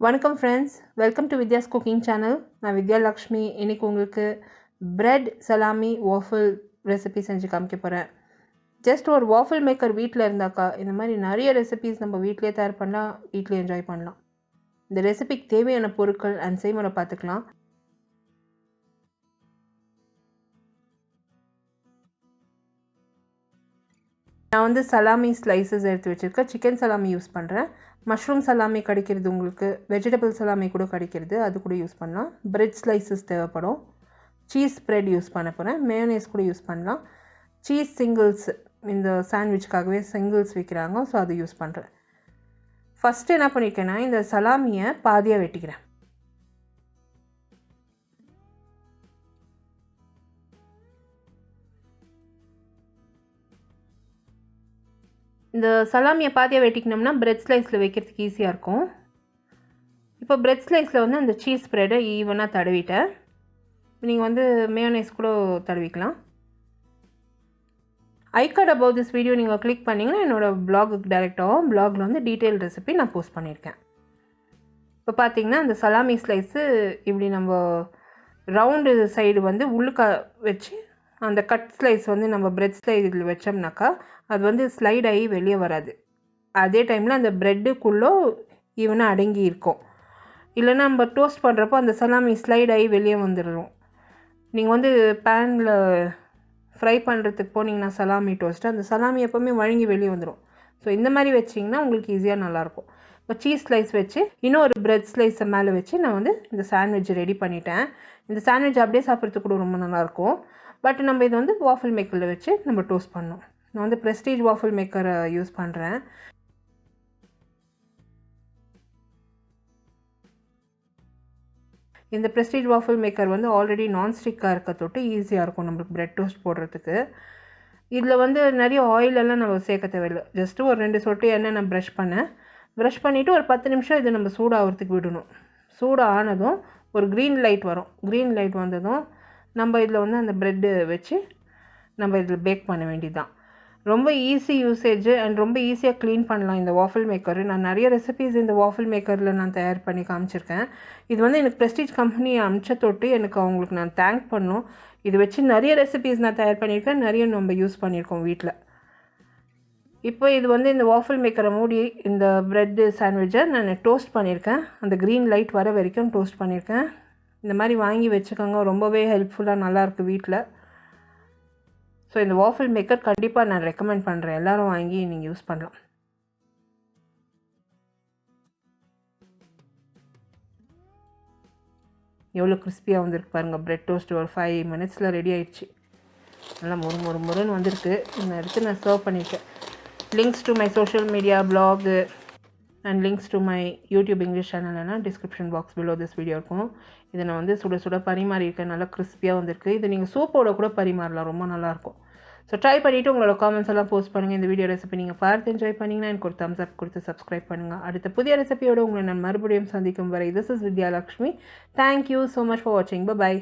வணக்கம் friends, welcome to Vidya's cooking channel. நான் வித்யாலக்ஷ்மி. இன்றைக்கி உங்களுக்கு பிரெட் சலாமி வாஃபிள் ரெசிபி செஞ்சு காமிக்க போகிறேன். ஜஸ்ட் ஒரு வாஃபிள் மேக்கர் வீட்டில் இருந்தாக்கா இந்த மாதிரி நிறைய ரெசிபிஸ் நம்ம வீட்டிலே தயார் பண்ணலாம், வீட்டிலே என்ஜாய் பண்ணலாம். இந்த ரெசிபிக்கு தேவையான பொருட்கள் அண்ட் செய்முறை பார்த்துக்கலாம். நான் வந்து சலாமி ஸ்லைசஸ் எடுத்து வச்சுருக்கேன். சிக்கன் சலாமி யூஸ் பண்ணுறேன். மஷ்ரூம் சலாமி கிடைக்கிறது, உங்களுக்கு வெஜிடபிள் சலாமி கூட கிடைக்கிறது, அது கூட யூஸ் பண்ணலாம். பிரெட் ஸ்லைசஸ் தேவைப்படும். சீஸ் ஸ்ப்ரெட் யூஸ் பண்ண போகிறேன். மேயோனேஸ் கூட யூஸ் பண்ணலாம். சீஸ் சிங்கிள்ஸ், இந்த சாண்ட்விச்சுக்காகவே சிங்கிள்ஸ் விற்கிறாங்க, ஸோ அது யூஸ் பண்ணுறேன். ஃபஸ்ட்டு என்ன பண்ணியிருக்கேன்னா, இந்த சலாமியை பாதியாக வெட்டிக்கிறேன். இந்த சலாமியை பாதியாக வெட்டிக்கணும்னா பிரெட் ஸ்லைஸில் வைக்கிறதுக்கு ஈஸியாக இருக்கும். இப்போ பிரெட் ஸ்லைஸில் வந்து அந்த சீஸ் ஸ்ப்ரெடை ஈவனாக தடவிட்டேன். நீங்கள் வந்து மேயோனேஸ் கூட தடவிக்கலாம். I card about this video நீங்கள் கிளிக் பண்ணிங்கன்னா என்னோடய பிளாகுக்கு டைரெக்ட் ஆகும். பிளாகில் வந்து டீட்டெயில் ரெசிபி நான் போஸ்ட் பண்ணியிருக்கேன். இப்போ பார்த்தீங்கன்னா அந்த சலாமி ஸ்லைஸு இப்படி நம்ம ரவுண்டு சைடு வந்து உள்ளுக்க வச்சு அந்த கட் ஸ்லைஸ் வந்து நம்ம பிரெட் ஸ்லைஸில் வச்சோம்னாக்கா அது வந்து ஸ்லைட் ஆகி வெளியே வராது. அதே டைமில் அந்த ப்ரெட்டுக்குள்ளே ஈவனாக அடங்கி இருக்கும். இல்லைன்னா நம்ம டோஸ்ட் பண்ணுறப்போ அந்த சலாமி ஸ்லைட் ஆகி வெளியே வந்துடும். நீங்கள் வந்து பேனில் ஃப்ரை பண்ணுறதுக்கு போனீங்கன்னா சலாமி டோஸ்ட்டு, அந்த சலாமி எப்போவுமே வழங்கி வெளியே வந்துடும். ஸோ இந்த மாதிரி வச்சிங்கன்னா உங்களுக்கு ஈஸியாக நல்லாயிருக்கும். இப்போ சீஸ் ஸ்லைஸ் வச்சு இன்னொரு பிரெட் ஸ்லைஸை மேலே வச்சு நான் வந்து இந்த சாண்ட்விட்ச் ரெடி பண்ணிட்டேன். இந்த சாண்ட்விட்ச் அப்படியே சாப்பிட்றதுக்கு கூட ரொம்ப நல்லாயிருக்கும். பட் நம்ம இது வந்து வாஃபிள் மேக்கரில் வச்சு நம்ம டோஸ்ட் பண்ணணும். நான் வந்து ப்ரெஸ்டீஜ் வாஃபிள் மேக்கரை யூஸ் பண்ணுறேன். இந்த ப்ரெஸ்டீஜ் வாஃபிள் மேக்கர் வந்து ஆல்ரெடி நான்ஸ்டிக்காக இருக்க தொட்டு ஈஸியாக இருக்கும் நம்மளுக்கு பிரெட் டோஸ்ட் போடுறதுக்கு. இதில் வந்து நிறைய ஆயிலெல்லாம் நம்ம சேர்க்க தேவையில்லை. ஜஸ்ட்டு ஒரு 2 சொட்டு எண்ணெய் நான் ப்ரஷ் பண்ணிவிட்டு ஒரு 10 நிமிஷம் இது நம்ம சூடாகிறதுக்கு விடணும். சூடானதும் ஒரு க்ரீன் லைட் வரும். க்ரீன் லைட் வந்ததும் நம்ம இதில் வந்து அந்த ப்ரெட்டு வச்சு நம்ம இதில் பேக் பண்ண வேண்டியதுதான். ரொம்ப ஈஸி யூசேஜ் அண்ட் ரொம்ப ஈஸியாக க்ளீன் பண்ணலாம் இந்த வாஃபிள் மேக்கரு. நான் நிறைய ரெசிபீஸ் இந்த வாஃபிள் மேக்கரில் நான் தயார் பண்ணி காமிச்சிருக்கேன். இது வந்து எனக்கு ப்ரெஸ்டீஜ் கம்பெனி அமிச்ச தொட்டு எனக்கு அவங்களுக்கு நான் தேங்க் பண்ணணும். இது வச்சு நிறைய ரெசிபீஸ் நான் தயார் பண்ணியிருக்கேன், நிறைய நம்ம யூஸ் பண்ணியிருக்கோம் வீட்டில். இப்போ இது வந்து இந்த வாஃபிள் மேக்கரை மூடி இந்த ப்ரெட்டு சாண்ட்விட்சை நான் டோஸ்ட் பண்ணியிருக்கேன். அந்த க்ரீன் லைட் வர வரைக்கும் டோஸ்ட் பண்ணியிருக்கேன். இந்த மாதிரி வாங்கி வச்சுக்கோங்க, ரொம்பவே ஹெல்ப்ஃபுல்லாக நல்லாயிருக்கு வீட்டில். ஸோ இந்த வாஃபிள் மேக்கர் கண்டிப்பாக நான் ரெக்கமெண்ட் பண்ணுறேன். எல்லோரும் வாங்கி நீங்கள் யூஸ் பண்ணலாம். எவ்வளோ கிறிஸ்பியாக வந்திருக்கு பாருங்கள். ப்ரெட் டோஸ்ட் ஒரு 5 மினிட்ஸில் ரெடி ஆகிடுச்சு. நல்லா முறுன்னு வந்திருக்கு. நான் எடுத்து நான் சர்வ் பண்ணியிருக்கேன். Links to my social media, blog and links to my YouTube English சேனல்னா description box below this video இருக்கும். இதை நான் வந்து சுட பரிமாறியிருக்கேன். நல்லா கிறிஸ்பியாக வந்திருக்கு. இது நீங்கள் சூப்போட கூட பரிமாறலாம், ரொம்ப நல்லாயிருக்கும். ஸோ ட்ரை பண்ணிவிட்டு உங்களோட காமெண்ட்ஸ் எல்லாம் போஸ்ட் பண்ணுங்கள். இந்த வீடியோ ரெசிபி நீங்கள் பார்த்து என்ஜாய் பண்ணிங்கன்னா எனக்கு ஒரு தம்ஸ் அப் கொடுத்து சப்ஸ்கிரைப் பண்ணுங்கள். அடுத்த புதிய ரெசிபியோடு உங்களை நான் மறுபடியும் சந்திக்கும் வரை, this is Vidyalakshmi. Thank you so much for வாட்சிங். பை.